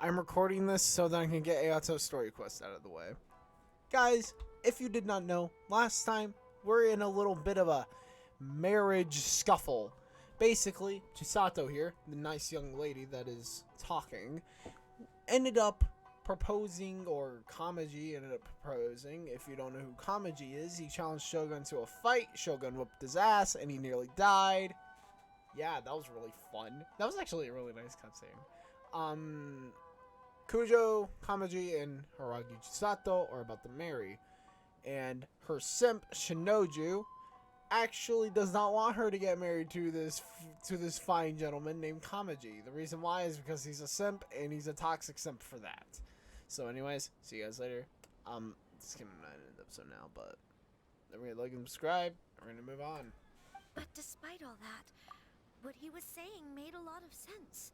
I'm recording this so that I can get Ayato's story quest out of the way. Guys, if you did not know, last time we're in a little bit of a marriage scuffle. Basically, Chisato here, the nice young lady that is talking, ended up proposing, or Kamaji ended up proposing. If you don't know who Kamaji is, he challenged Shogun to a fight. Shogun whooped his ass, and he nearly died. Yeah, that was really fun. That was actually a really nice cutscene. Kujo, Kamaji, and Hiragi Chisato are about to marry, and her simp Shinoju actually does not want her to get married to this fine gentleman named Kamaji. The reason why is because he's a simp, and he's a toxic simp for that. So, anyways, see you guys later. This came in the episode now, but everybody like and subscribe. We're gonna move on. But despite all that, what he was saying made a lot of sense.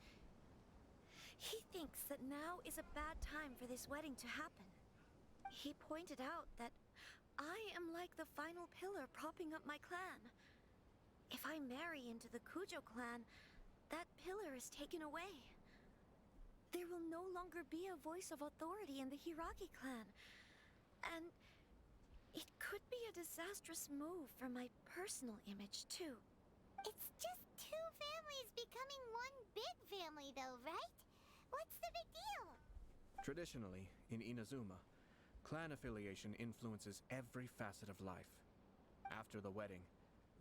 He thinks that now is a bad time for this wedding to happen. He pointed out that I am like the final pillar propping up my clan. If I marry into the Kujo clan, that pillar is taken away. There will no longer be a voice of authority in the Hiragi clan. And it could be a disastrous move for my personal image, too. It's just two families becoming one big family, though, right? What's the big deal? Traditionally, in Inazuma, clan affiliation influences every facet of life. After the wedding,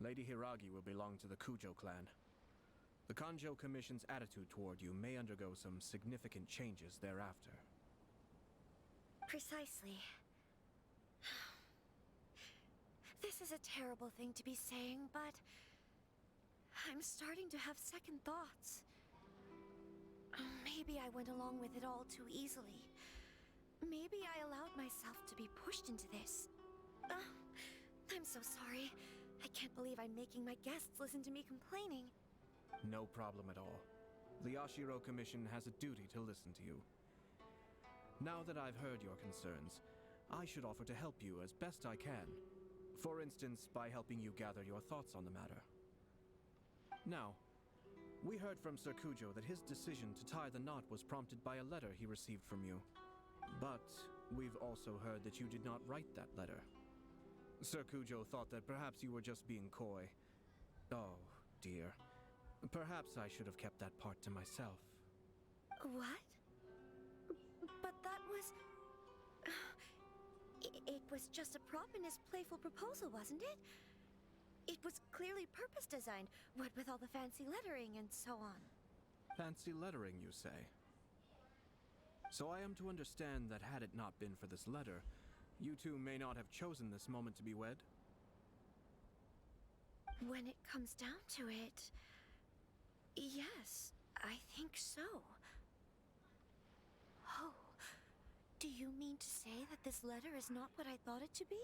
Lady Hiragi will belong to the Kujo clan. The Kanjo Commission's attitude toward you may undergo some significant changes thereafter. Precisely. This is a terrible thing to be saying, but I'm starting to have second thoughts. Maybe I went along with it all too easily. Maybe I allowed myself to be pushed into this. I'm so sorry. I can't believe I'm making my guests listen to me complaining. No problem at all. The Yashiro Commission has a duty to listen to you. Now that I've heard your concerns, I should offer to help you as best I can. For instance, by helping you gather your thoughts on the matter. Now, we heard from Sir Kujo that his decision to tie the knot was prompted by a letter he received from you. But we've also heard that you did not write that letter. Sir Kujo thought that perhaps you were just being coy. Oh, dear. Perhaps I should have kept that part to myself. What? But that was... It was just a prop in his playful proposal, wasn't it? It was clearly purpose designed, what with all the fancy lettering and so on. Fancy lettering, you say? So I am to understand that had it not been for this letter, you two may not have chosen this moment to be wed? When it comes down to it... yes, I think so. Oh, do you mean to say that this letter is not what I thought it to be?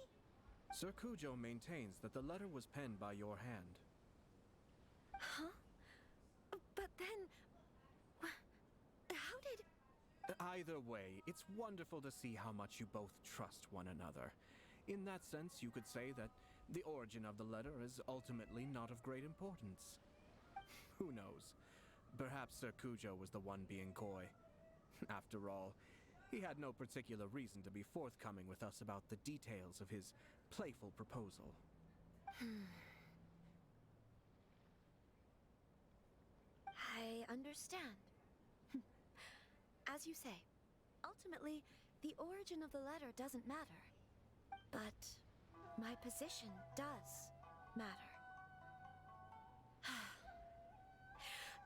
Sir Kujo maintains that the letter was penned by your hand. Huh? But then... how did... Either way, it's wonderful to see how much you both trust one another. In that sense, you could say that the origin of the letter is ultimately not of great importance. Who knows? Perhaps Sir Kujo was the one being coy. After all, he had no particular reason to be forthcoming with us about the details of his playful proposal. I understand. As you say, ultimately, the origin of the letter doesn't matter. But my position does matter.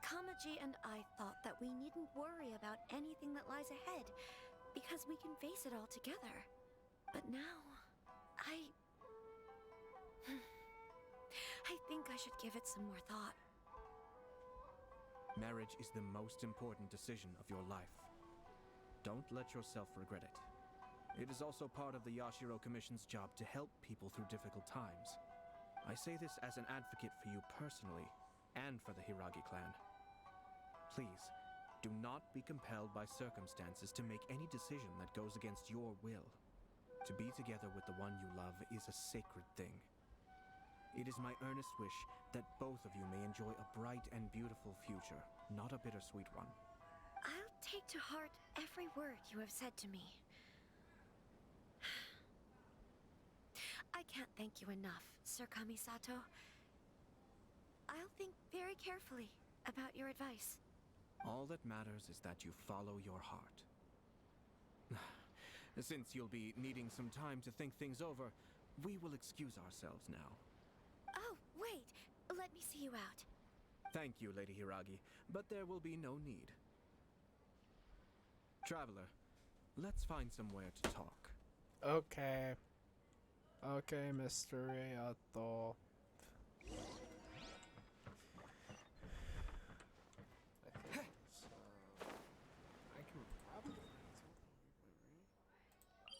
Kamaji and I thought that we needn't worry about anything that lies ahead, because we can face it all together. But now, I think I should give it some more thought. Marriage is the most important decision of your life. Don't let yourself regret it. It is also part of the Yashiro Commission's job to help people through difficult times. I say this as an advocate for you personally, and for the Hiragi clan. Please, do not be compelled by circumstances to make any decision that goes against your will. To be together with the one you love is a sacred thing. It is my earnest wish that both of you may enjoy a bright and beautiful future, not a bittersweet one. I'll take to heart every word you have said to me. I can't thank you enough, Sir Kamisato. I'll think very carefully about your advice. All that matters is that you follow your heart. Since you'll be needing some time to think things over, we will excuse ourselves now. Oh, wait. Let me see you out. Thank you, Lady Hiragi, but there will be no need. Traveler, let's find somewhere to talk. Okay. Okay, Mr. Reato.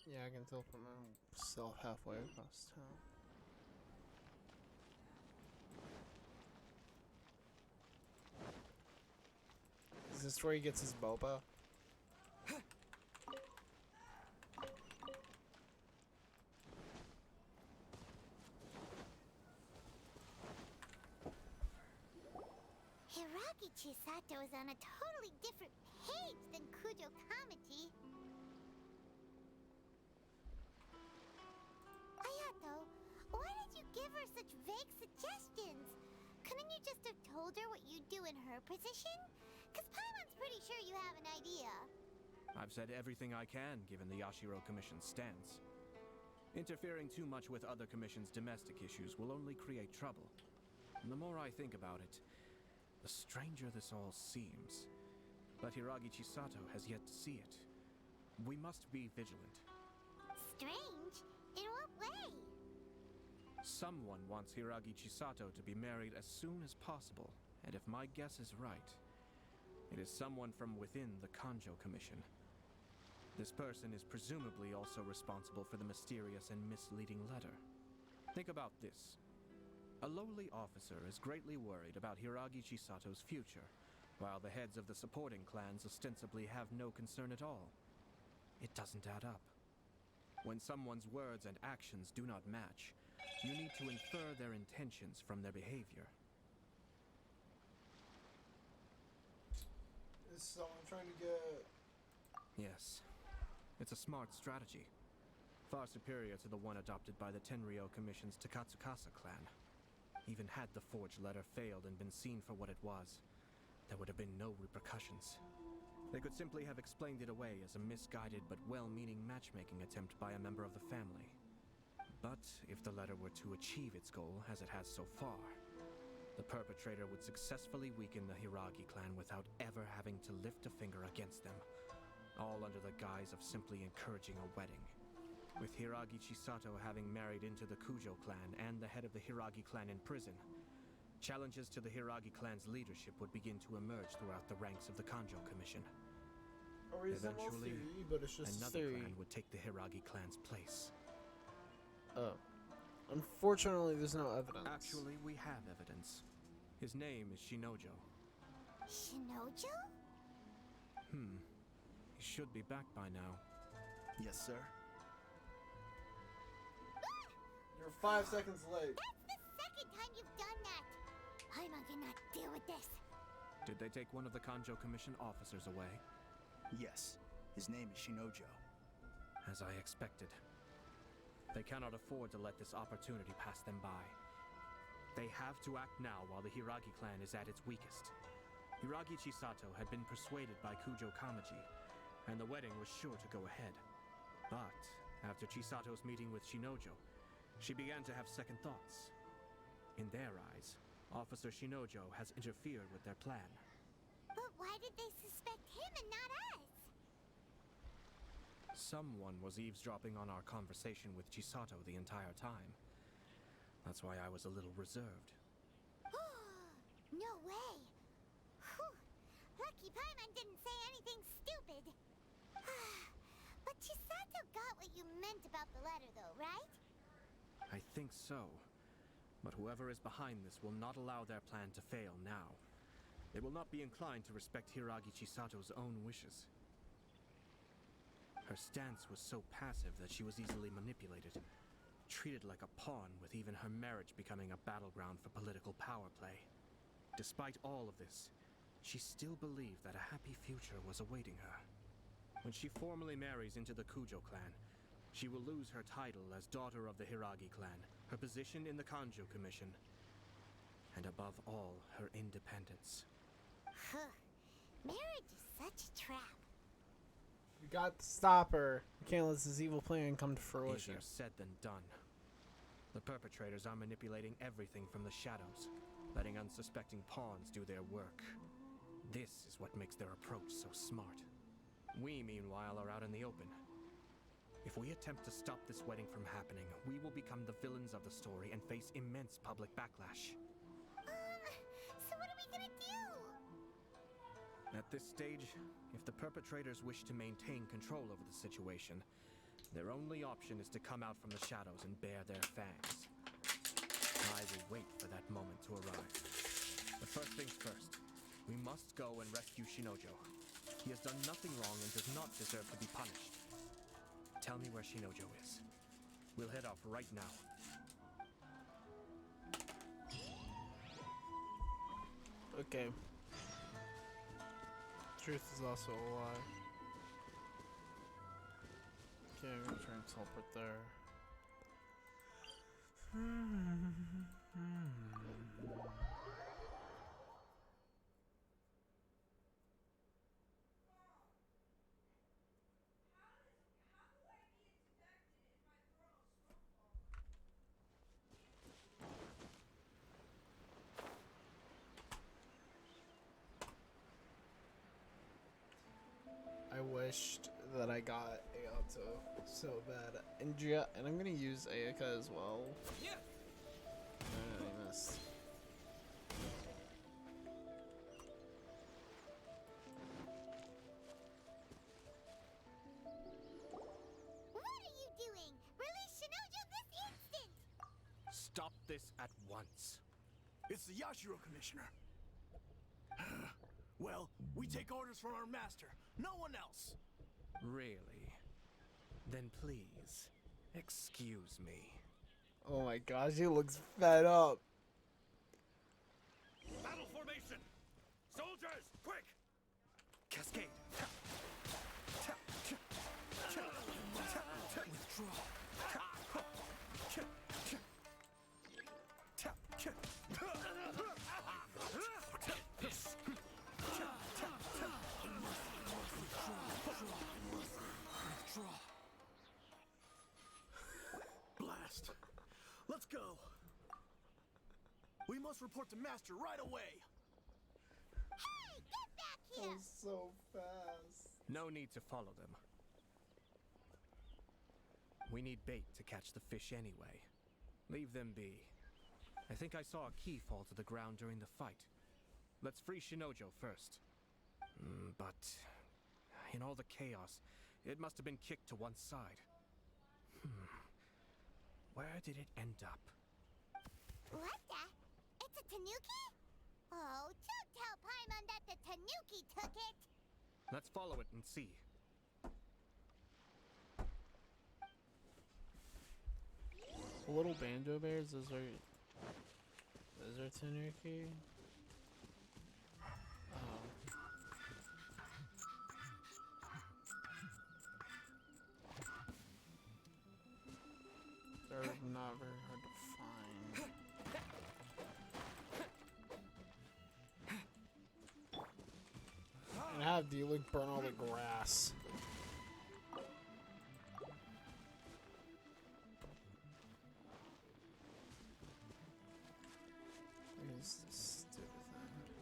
Yeah, I can teleport myself halfway across town. Is this where he gets his boba? Hiragi Chisato is on a totally different page than Kujo Kamaji. Ayato, why did you give her such vague suggestions? Couldn't you just have told her what you'd do in her position? Because Paimon's pretty sure you have an idea. I've said everything I can, given the Yashiro Commission's stance. Interfering too much with other commission's domestic issues will only create trouble. And the more I think about it, the stranger this all seems. But Hiragi Chisato has yet to see it. We must be vigilant. Strange? In what way? Someone wants Hiragi Chisato to be married as soon as possible, and if my guess is right, it is someone from within the Kanjo Commission. This person is presumably also responsible for the mysterious and misleading letter. Think about this. A lowly officer is greatly worried about Hiragi Chisato's future, while the heads of the supporting clans ostensibly have no concern at all. It doesn't add up. When someone's words and actions do not match, you need to infer their intentions from their behavior. Is someone trying to get... Yes. It's a smart strategy. Far superior to the one adopted by the Tenryou Commission's Takatsukasa clan. Even had the forged letter failed and been seen for what it was, there would have been no repercussions. They could simply have explained it away as a misguided but well-meaning matchmaking attempt by a member of the family. But if the letter were to achieve its goal, as it has so far, the perpetrator would successfully weaken the Hiragi clan without ever having to lift a finger against them, all under the guise of simply encouraging a wedding. With Hiragi Chisato having married into the Kujo clan and the head of the Hiragi clan in prison, challenges to the Hiragi clan's leadership would begin to emerge throughout the ranks of the Kanjo Commission. A reasonable Eventually, theory, but it's just another theory. clan would take the Hiragi clan's place. Oh. Unfortunately, there's no evidence. Actually, we have evidence. His name is Shinojo. Shinojo? He should be back by now. Yes, sir. You're 5 seconds late. That's the second time you've done that. Paimon cannot deal with this. Did they take one of the Kanjo Commission officers away? Yes. His name is Shinojo. As I expected. They cannot afford to let this opportunity pass them by. They have to act now while the Hiragi clan is at its weakest. Hiragi Chisato had been persuaded by Kujo Kamaji, and the wedding was sure to go ahead. But after Chisato's meeting with Shinojo, she began to have second thoughts. In their eyes, Officer Shinojo has interfered with their plan. But why did they suspect him and not us? Someone was eavesdropping on our conversation with Chisato the entire time. That's why I was a little reserved. No way. Whew. Lucky Paimon didn't say anything stupid. But Chisato got what you meant about the letter though, right? I think so. But whoever is behind this will not allow their plan to fail now. They will not be inclined to respect Hiragi Chisato's own wishes. Her stance was so passive that she was easily manipulated, treated like a pawn, with even her marriage becoming a battleground for political power play. Despite all of this, she still believed that a happy future was awaiting her. When she formally marries into the Kujo clan, she will lose her title as daughter of the Hiragi clan, her position in the Kanjo Commission, and above all, her independence. Huh. Marriage is such a trap. We got to stop her. We can't let this evil plan come to fruition. Easier said than done. The perpetrators are manipulating everything from the shadows, letting unsuspecting pawns do their work. This is what makes their approach so smart. We, meanwhile, are out in the open. If we attempt to stop this wedding from happening, we will become the villains of the story and face immense public backlash. So what are we gonna do? At this stage, if the perpetrators wish to maintain control over the situation, their only option is to come out from the shadows and bare their fangs. I will wait for that moment to arrive. But first things first, we must go and rescue Shinojo. He has done nothing wrong and does not deserve to be punished. Tell me where Shinojo is. We'll head off right now. Okay. Truth is also a lie. Okay, I'm gonna try and teleport there. I wished that I got Ayato so bad. And I'm gonna use Ayaka as well. I missed. What are you doing? Release Shinojo this instant! Stop this at once. It's the Yashiro Commissioner. Well, we take orders from our master, no one else. Really? Then please, excuse me. Oh my gosh, he looks fed up. Battle formation! Soldiers, quick! Cascade! Withdraw! Blast. Let's go. We must report to Master right away. Hey, get back That here! was so fast. No need to follow them. We need bait to catch the fish anyway. Leave them be. I think I saw a key fall to the ground during the fight. Let's free Shinojo first. But in all the chaos, it must have been kicked to one side. Where did it end up? What the? It's a tanuki? Oh, don't tell Paimon that the tanuki took it! Let's follow it and see. Little banjo bears, those are tanuki. They're not very hard to find. And have D-Link burn all the grass. What is this stupid thing?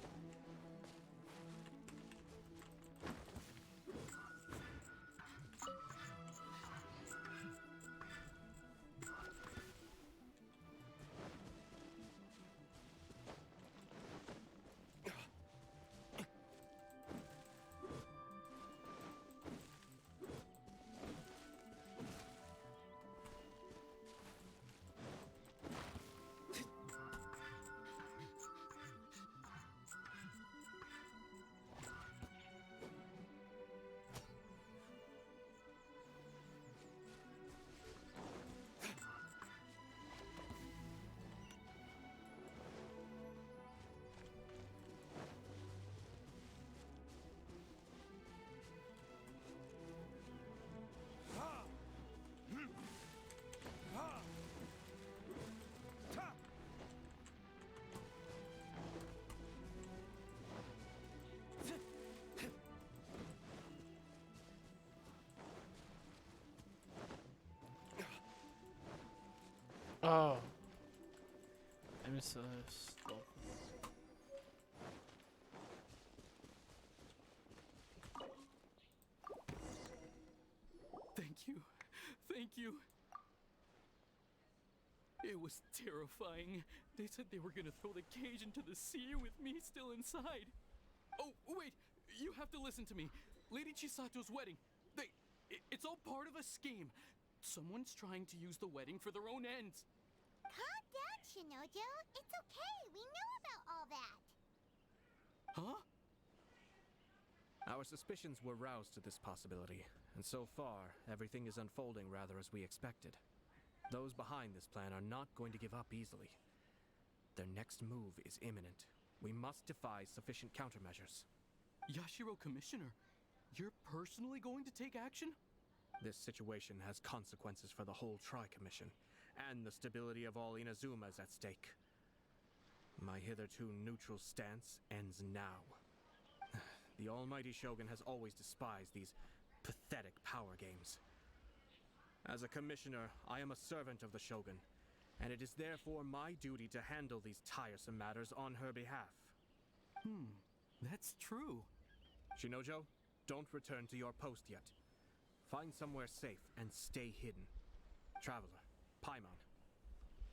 Oh. I missed this. Thank you. Thank you. It was terrifying. They said they were gonna throw the cage into the sea with me still inside. Oh, wait! You have to listen to me. Lady Chisato's wedding. It's all part of a scheme. Someone's trying to use the wedding for their own ends. Calm down, Shinojo. It's okay. We know about all that. Huh? Our suspicions were roused to this possibility, and so far, everything is unfolding rather as we expected. Those behind this plan are not going to give up easily. Their next move is imminent. We must devise sufficient countermeasures. Yashiro Commissioner, you're personally going to take action? This situation has consequences for the whole Tri-Commission, and the stability of all Inazuma is at stake. My hitherto neutral stance ends now. The almighty Shogun has always despised these pathetic power games. As a commissioner, I am a servant of the Shogun, and it is therefore my duty to handle these tiresome matters on her behalf. That's true. Shinojo, don't return to your post yet. Find somewhere safe and stay hidden. Traveler, Paimon,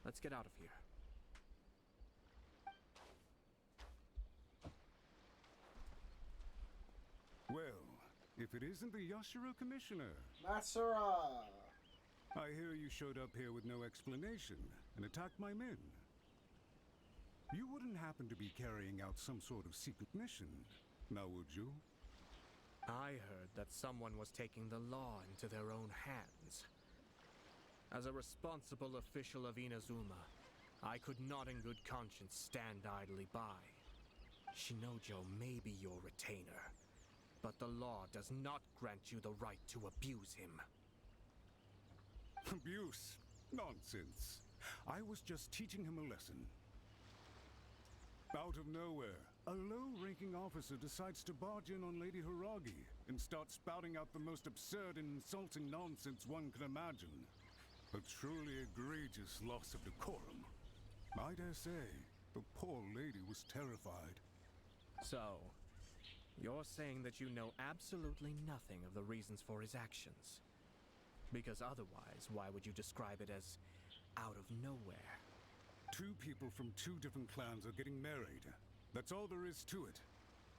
let's get out of here. Well, if it isn't the Yashiro Commissioner, Masura! I hear you showed up here with no explanation and attacked my men. You wouldn't happen to be carrying out some sort of secret mission, now would you? I heard that someone was taking the law into their own hands. As a responsible official of Inazuma, I could not in good conscience stand idly by. Shinojo may be your retainer, but the law does not grant you the right to abuse him. Abuse? Nonsense. I was just teaching him a lesson. Out of nowhere, a low-ranking officer decides to barge in on Lady Hiragi and start spouting out the most absurd and insulting nonsense one can imagine. A truly egregious loss of decorum. I dare say, the poor lady was terrified. So, you're saying that you know absolutely nothing of the reasons for his actions? Because otherwise, why would you describe it as out of nowhere? Two people from two different clans are getting married. That's all there is to it.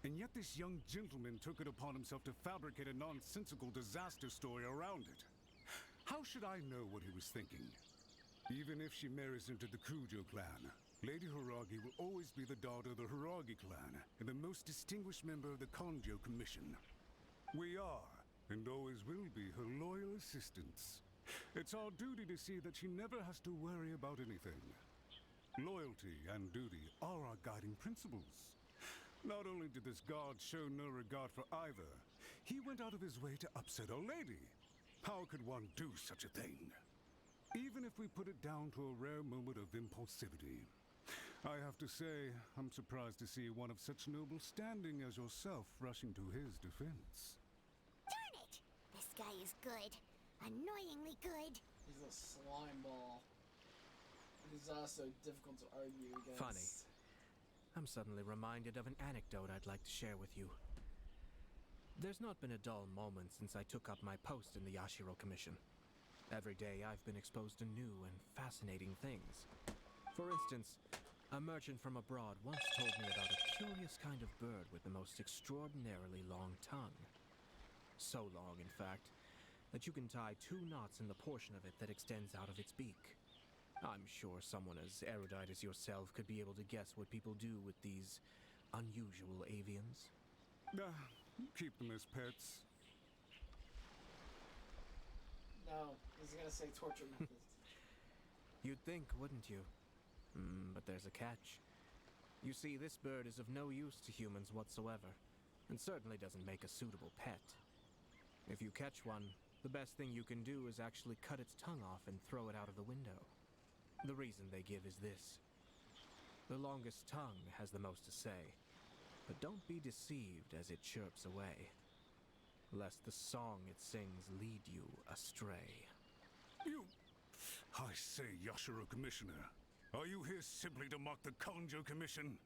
And yet this young gentleman took it upon himself to fabricate a nonsensical disaster story around it. How should I know what he was thinking? Even if she marries into the Kujo clan, Lady Hiragi will always be the daughter of the Hiragi clan and the most distinguished member of the Konjo Commission. We are, and always will be, her loyal assistants. It's our duty to see that she never has to worry about anything. Loyalty and duty are our guiding principles. Not only did this guard show no regard for either, he went out of his way to upset our lady. How could one do such a thing? Even if we put it down to a rare moment of impulsivity. I have to say, I'm surprised to see one of such noble standing as yourself rushing to his defense. Darn it! This guy is good. Annoyingly good. He's a slime ball. He's also difficult to argue against. Funny. I'm suddenly reminded of an anecdote I'd like to share with you. There's not been a dull moment since I took up my post in the Yashiro Commission. Every day I've been exposed to new and fascinating things. For instance, a merchant from abroad once told me about a curious kind of bird with the most extraordinarily long tongue. So long, in fact, that you can tie 2 knots in the portion of it that extends out of its beak. I'm sure someone as erudite as yourself could be able to guess what people do with these unusual avians. Keep them as pets. No, he's gonna say torture methods. You'd think, wouldn't you? But there's a catch. You see, this bird is of no use to humans whatsoever, and certainly doesn't make a suitable pet. If you catch one, the best thing you can do is actually cut its tongue off and throw it out of the window. The reason they give is this. The longest tongue has the most to say, but don't be deceived as it chirps away, lest the song it sings lead you astray. I say, Yashiro Commissioner, are you here simply to mock the Kanjo Commission?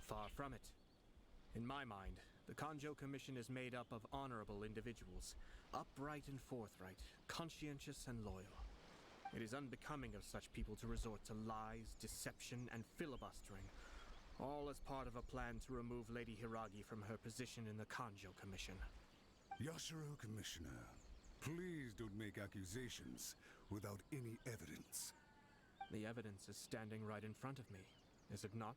Far from it. In my mind, the Kanjo Commission is made up of honorable individuals, upright and forthright, conscientious and loyal. It is unbecoming of such people to resort to lies, deception, and filibustering, all as part of a plan to remove Lady Hiragi from her position in the Kanjo Commission. Yashiro Commissioner, please don't make accusations without any evidence. The evidence is standing right in front of me, is it not?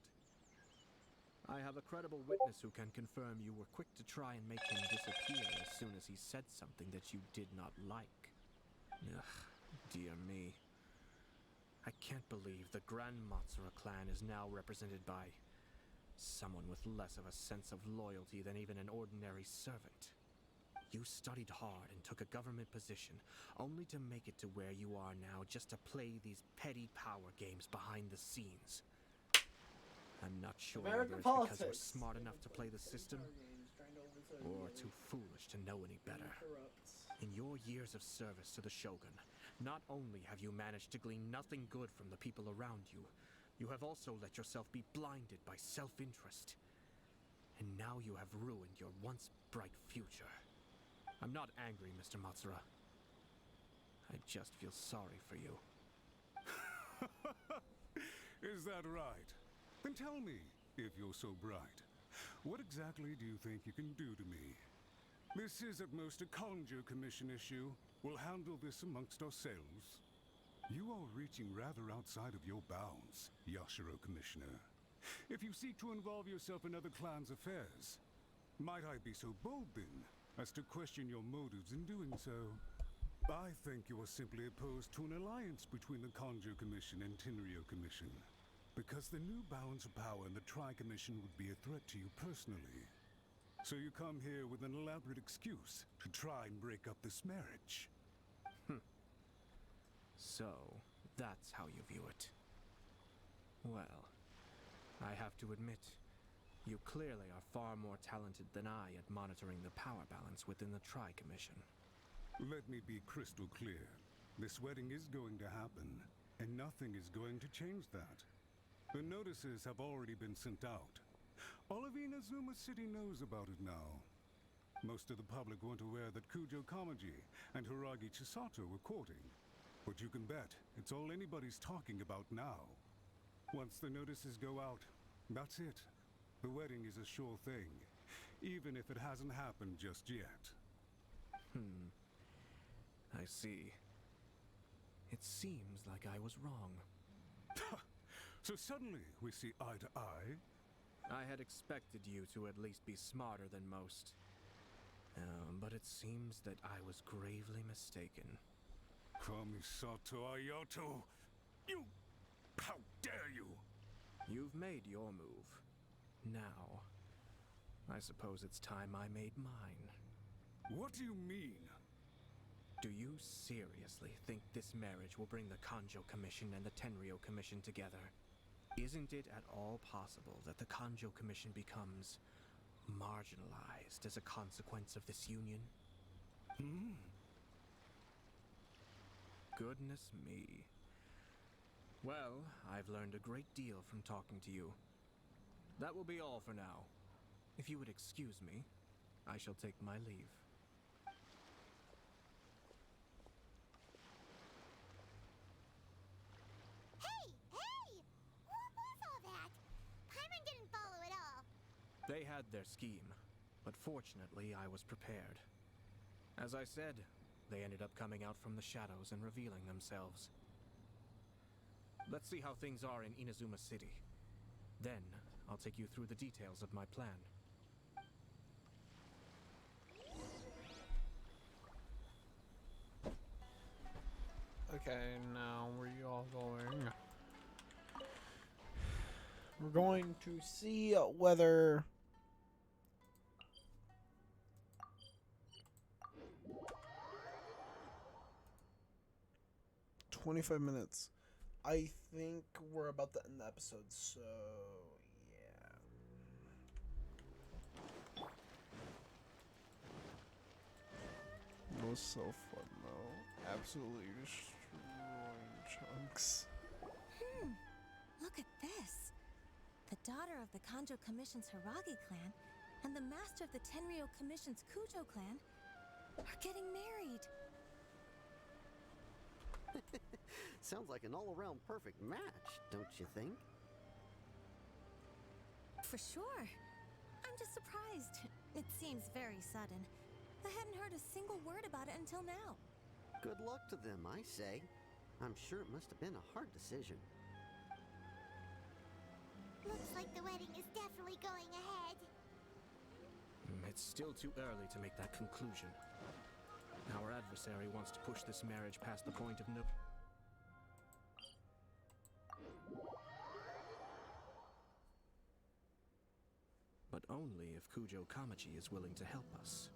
I have a credible witness who can confirm you were quick to try and make him disappear as soon as he said something that you did not like. Ugh, dear me. I can't believe the Grand Matsura clan is now represented by someone with less of a sense of loyalty than even an ordinary servant. You studied hard and took a government position, only to make it to where you are now just to play these petty power games behind the scenes. I'm not sure whether it's because you're smart enough to play the system, or too foolish to know any better. In your years of service to the Shogun, not only have you managed to glean nothing good from the people around you, you have also let yourself be blinded by self-interest. And now you have ruined your once bright future. I'm not angry, Mr. Matsura. I just feel sorry for you. Is that right? Then tell me, if you're so bright, what exactly do you think you can do to me? This is at most a Kanjo Commission issue. We'll handle this amongst ourselves. You are reaching rather outside of your bounds, Yashiro Commissioner. If you seek to involve yourself in other clans' affairs, might I be so bold then as to question your motives in doing so? I think you are simply opposed to an alliance between the Kanjo Commission and Tenryo Commission, because the new balance of power in the Tri-Commission would be a threat to you personally. So you come here with an elaborate excuse to try and break up this marriage. So, that's how you view it. Well, I have to admit, you clearly are far more talented than I at monitoring the power balance within the Tri-Commission. Let me be crystal clear. This wedding is going to happen, and nothing is going to change that. The notices have already been sent out. All of Inazuma City knows about it now. Most of the public weren't aware that Kujo Kamaji and Hiragi Chisato were courting. But you can bet it's all anybody's talking about now. Once the notices go out, that's it. The wedding is a sure thing, even if it hasn't happened just yet. I see. It seems like I was wrong. So suddenly we see eye to eye? I had expected you to at least be smarter than most. But it seems that I was gravely mistaken. Kamisato Ayato! You! How dare you! You've made your move. Now, I suppose it's time I made mine. What do you mean? Do you seriously think this marriage will bring the Kanjo Commission and the Tenryo Commission together? Isn't it at all possible that the Kanjo Commission becomes marginalized as a consequence of this union? Goodness me. Well, I've learned a great deal from talking to you. That will be all for now. If you would excuse me, I shall take my leave. Hey! What was all that? Paimon didn't follow at all. They had their scheme, but fortunately I was prepared. As I said, they ended up coming out from the shadows and revealing themselves. Let's see how things are in Inazuma City. Then, I'll take you through the details of my plan. Okay, now where are you all going? We're going to see whether 25 minutes. I think we're about to end the episode, so yeah. It was so fun though. absolutely destroying chunks. Look at this. The daughter of the Kanjo Commission's Hiragi clan and the master of the Tenryo Commission's Kujo clan are getting married. Sounds like an all-around perfect match, don't you think? For sure. I'm just surprised. It seems very sudden. I hadn't heard a single word about it until now. Good luck to them, I say. I'm sure it must have been a hard decision. Looks like the wedding is definitely going ahead. It's still too early to make that conclusion. Our adversary wants to push this marriage past the point of no... But only if Kujo Kamachi is willing to help us.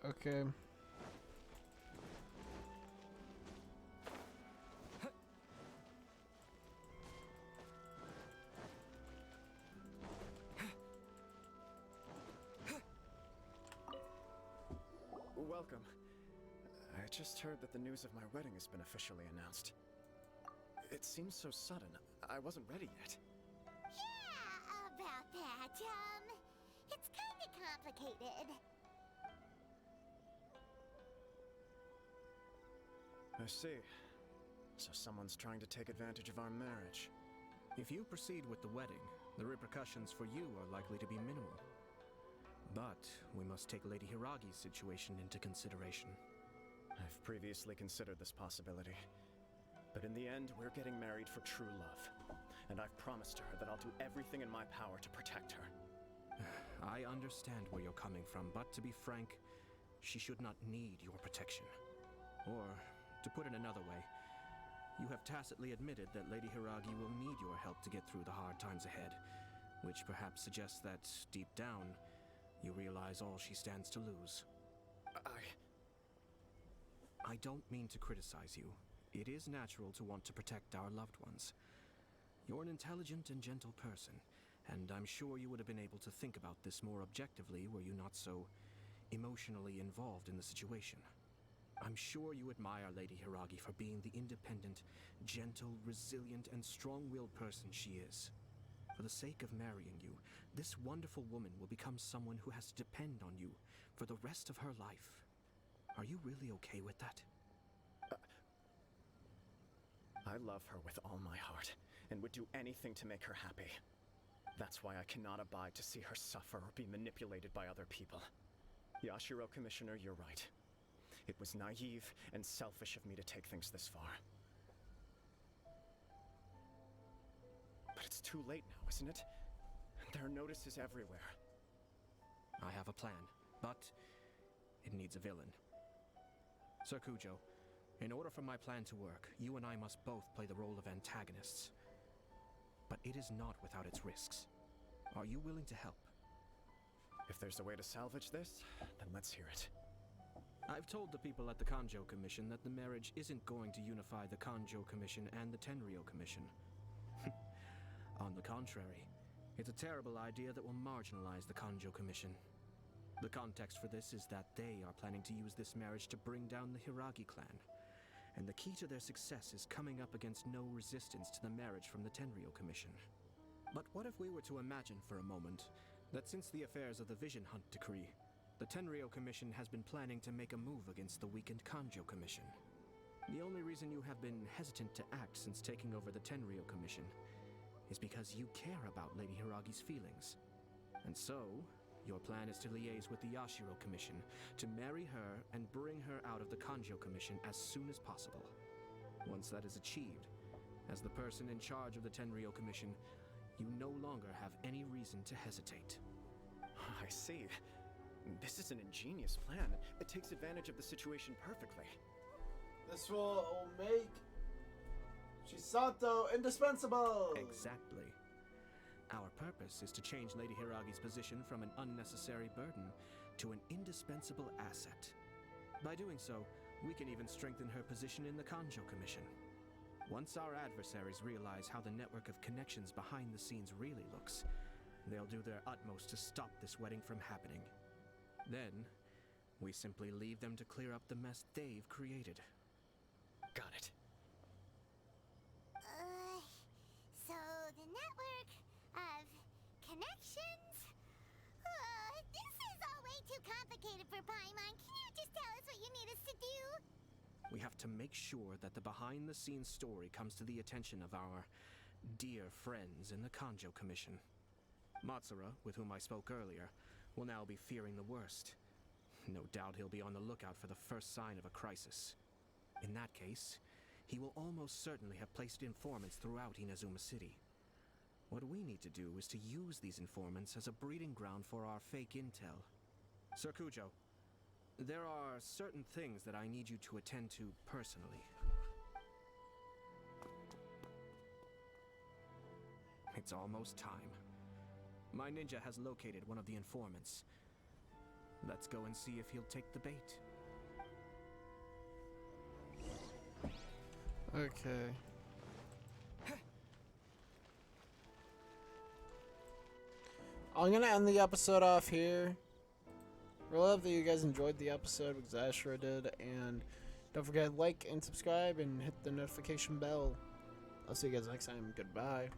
Okay. Welcome. I just heard that the news of my wedding has been officially announced. It seems so sudden. I wasn't ready yet. Yeah, about that. It's kinda complicated. I see. So someone's trying to take advantage of our marriage. If you proceed with the wedding, the repercussions for you are likely to be minimal. But we must take Lady Hiragi's situation into consideration. I've previously considered this possibility. But in the end, we're getting married for true love. And I've promised her that I'll do everything in my power to protect her. I understand where you're coming from, but to be frank, she should not need your protection. Or, to put it another way, you have tacitly admitted that Lady Hiragi will need your help to get through the hard times ahead, which perhaps suggests that, deep down, you realize all she stands to lose. I don't mean to criticize you. It is natural to want to protect our loved ones. You're an intelligent and gentle person, and I'm sure you would have been able to think about this more objectively were you not so emotionally involved in the situation. I'm sure you admire Lady Hiragi for being the independent, gentle, resilient, and strong-willed person she is. For the sake of marrying you, this wonderful woman will become someone who has to depend on you for the rest of her life. Are you really okay with that? I love her with all my heart, and would do anything to make her happy. That's why I cannot abide to see her suffer or be manipulated by other people. Yashiro Commissioner, you're right. It was naive and selfish of me to take things this far. But it's too late now, isn't it? There are notices everywhere. I have a plan, but it needs a villain. Sir Kujo, in order for my plan to work, you and I must both play the role of antagonists. But it is not without its risks. Are you willing to help? If there's a way to salvage this, then let's hear it. I've told the people at the Kanjo Commission that the marriage isn't going to unify the Kanjo Commission and the Tenryo Commission. On the contrary, it's a terrible idea that will marginalize the Kanjo Commission. The context for this is that they are planning to use this marriage to bring down the Hiragi clan, and the key to their success is coming up against no resistance to the marriage from the Tenryo Commission. But what if we were to imagine for a moment that since the affairs of the Vision Hunt Decree, the Tenryo Commission has been planning to make a move against the weakened Kanjo Commission? The only reason you have been hesitant to act since taking over the Tenryo Commission is because you care about Lady Hiragi's feelings. And so, your plan is to liaise with the Yashiro Commission to marry her and bring her out of the Kanjo Commission as soon as possible. Once that is achieved, as the person in charge of the Tenryo Commission, you no longer have any reason to hesitate. I see. This is an ingenious plan. It takes advantage of the situation perfectly. This will make Chisato indispensable. Exactly. Our purpose is to change Lady Hiragi's position from an unnecessary burden to an indispensable asset. By doing so, we can even strengthen her position in the Kanjo Commission. Once our adversaries realize how the network of connections behind the scenes really looks, they'll do their utmost to stop this wedding from happening. Then, We simply leave them to clear up the mess they've created. Got it. So the network of connections? This is all way too complicated for Paimon. Can you just tell us what you need us to do? We have to make sure that the behind-the-scenes story comes to the attention of our dear friends in the Kanjo Commission. Matsura, with whom I spoke earlier, will now be fearing the worst. No doubt he'll be on the lookout for the first sign of a crisis. In that case, he will almost certainly have placed informants throughout Inazuma City. What we need to do is to use these informants as a breeding ground for our fake intel. Sir Kujo, there are certain things that I need you to attend to personally. It's almost time. My ninja has located one of the informants. Let's go and see if he'll take the bait. Okay. I'm gonna end the episode off here. Really hope that you guys enjoyed the episode, because I sure did. And don't forget to like and subscribe and hit the notification bell. I'll see you guys next time. Goodbye.